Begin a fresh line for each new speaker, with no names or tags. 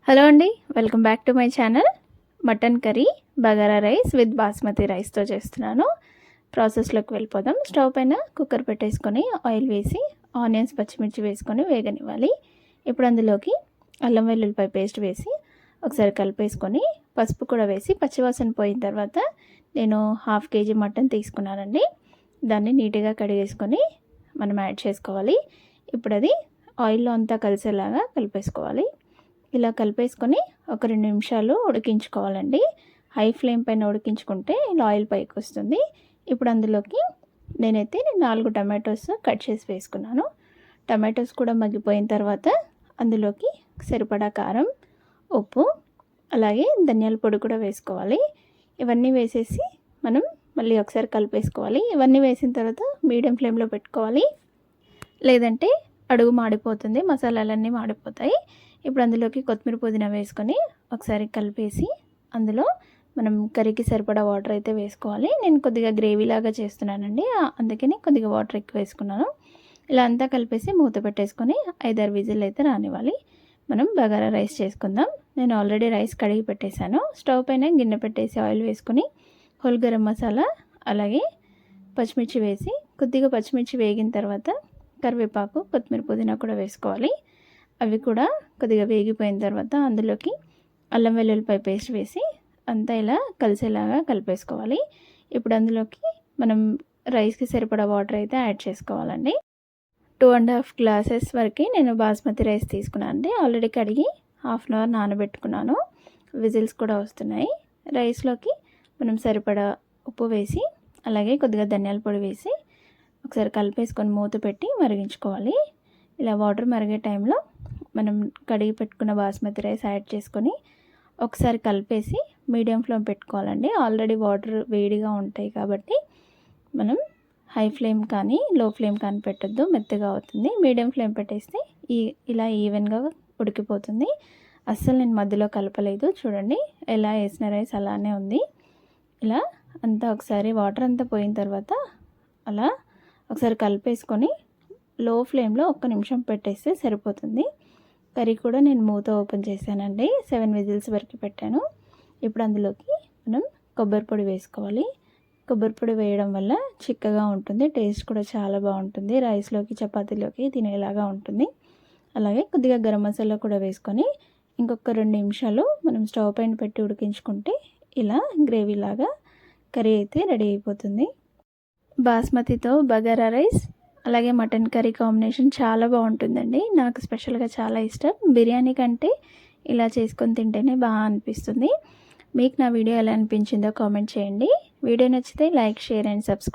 Hello అండి, welcome back to my channel. Mutton curry bagara rice with basmati రైస్తో చేస్తున్నాను. ప్రాసెస్లోకి వెళ్ళిపోదాం. స్టవ్ పైన కుక్కర్ పెట్టేసుకొని ఆయిల్ వేసి ఆనియన్స్ పచ్చిమిర్చి వేసుకొని వేగనివ్వాలి. ఇప్పుడు అందులోకి అల్లం వెల్లుల్లిపాయ పేస్ట్ వేసి ఒకసారి కలిపేసుకొని పసుపు కూడా వేసి పచ్చివాసన పోయిన తర్వాత నేను 1/2 kg మటన్ తీసుకున్నానండి. దాన్ని నీట్గా కడిగేసుకొని మనం యాడ్ చేసుకోవాలి. ఇప్పుడు అది ఆయిల్లో అంతా కలిసేలాగా కలిపేసుకోవాలి. ఇలా కలిపేసుకొని ఒక 2 నిమిషాలు ఉడికించుకోవాలండి. హై ఫ్లేమ్ పైన ఉడికించుకుంటే ఇలా ఆయిల్ పైకి వస్తుంది. ఇప్పుడు అందులోకి నేనైతే 4 టమాటోస్ కట్ చేసి వేసుకున్నాను. టమాటోస్ కూడా మగ్గిపోయిన తర్వాత అందులోకి సరిపడా కారం, ఉప్పు, అలాగే ధనియాల పొడి కూడా వేసుకోవాలి. ఇవన్నీ వేసేసి మనం మళ్ళీ ఒకసారి కలిపేసుకోవాలి. ఇవన్నీ వేసిన తర్వాత మీడియం ఫ్లేమ్లో పెట్టుకోవాలి, లేదంటే అడుగు మాడిపోతుంది, మసాలాలన్నీ మాడిపోతాయి. ఇప్పుడు అందులోకి కొత్తిమీర పుదీనా వేసుకొని ఒకసారి కలిపేసి అందులో మనం కర్రీకి సరిపడా వాటర్ అయితే వేసుకోవాలి. నేను కొద్దిగా గ్రేవీ లాగా చేస్తున్నానండి, అందుకని కొద్దిగా వాటర్ ఎక్కువ వేసుకున్నాను. ఇలా అంతా కలిపేసి మూత పెట్టేసుకొని 5-6 విజిల్ అయితే రానివ్వాలి. మనం బగారా రైస్ చేసుకుందాం. నేను ఆల్రెడీ రైస్ కడిగి పెట్టేశాను. స్టవ్ పైన గిన్నె పెట్టేసి ఆయిల్ వేసుకొని హోల్ గరం మసాలా అలాగే పచ్చిమిర్చి వేసి కొద్దిగా పచ్చిమిర్చి వేగిన తర్వాత కరివేపాకు, కొత్తిమీర పుదీనా కూడా వేసుకోవాలి. అవి కూడా కొద్దిగా వేగిపోయిన తర్వాత అందులోకి అల్లం వెల్లుల్లిపాయ పేస్ట్ వేసి అంతా ఇలా కలిసేలాగా కలిపేసుకోవాలి. ఇప్పుడు అందులోకి మనం రైస్కి సరిపడా వాటర్ అయితే యాడ్ చేసుకోవాలండి. 2.5 గ్లాసెస్ వరకు నేను బాస్మతి రైస్ తీసుకున్నాను అండి. ఆల్రెడీ కడిగి 1/2 అవర్ నానబెట్టుకున్నాను. విజిల్స్ కూడా వస్తున్నాయి. రైస్లోకి మనం సరిపడా ఉప్పు వేసి అలాగే కొద్దిగా ధనియాల పొడి వేసి ఒకసారి కలిపేసుకొని మూత పెట్టి మరిగించుకోవాలి. ఇలా వాటర్ మరిగే టైంలో మనం కడిగి పెట్టుకున్న బాస్మతి రైస్ యాడ్ చేసుకొని ఒకసారి కలిపేసి మీడియం ఫ్లేమ్ పెట్టుకోవాలండి. ఆల్రెడీ వాటర్ వేడిగా ఉంటాయి కాబట్టి మనం హై ఫ్లేమ్ కానీ లో ఫ్లేమ్ కానీ పెట్టొద్దు, మెత్తగా అవుతుంది. మీడియం ఫ్లేమ్ పెట్టేస్తే ఇలా ఈవెన్గా ఉడికిపోతుంది. అస్సలు నేను మధ్యలో కలపలేదు, చూడండి ఎలా వేసిన రైస్ అలానే ఉంది. ఇలా అంతా ఒకసారి వాటర్ అంతా పోయిన తర్వాత అలా ఒకసారి కలిపేసుకొని లో ఫ్లేమ్లో 1 నిమిషం పెట్టేస్తే సరిపోతుంది. కర్రీ కూడా నేను మూత ఓపెన్ చేశానండి. 7 విజిల్స్ వరకు పెట్టాను. ఇప్పుడు అందులోకి మనం కొబ్బరి పొడి వేసుకోవాలి. కొబ్బరి పొడి వేయడం వల్ల చిక్కగా ఉంటుంది, టేస్ట్ కూడా చాలా బాగుంటుంది. రైస్లోకి చపాతీలోకి తినేలాగా ఉంటుంది. అలాగే కొద్దిగా గరం మసాలా కూడా వేసుకొని ఇంకొక 2 నిమిషాలు మనం స్టవ్ పైన పెట్టి ఉడికించుకుంటే ఇలా గ్రేవీలాగా కర్రీ అయితే రెడీ అయిపోతుంది. బాస్మతితో బగారా రైస్ అలాగే మటన్ కర్రీ కాంబినేషన్ చాలా బాగుంటుందండి. నాకు స్పెషల్గా చాలా ఇష్టం. బిర్యానీ కంటే ఇలా చేసుకొని తింటేనే బాగా అనిపిస్తుంది. మీకు నా వీడియో ఎలా అనిపించిందో కామెంట్ చేయండి. వీడియో నచ్చితే లైక్, షేర్ అండ్ సబ్స్క్రైబ్.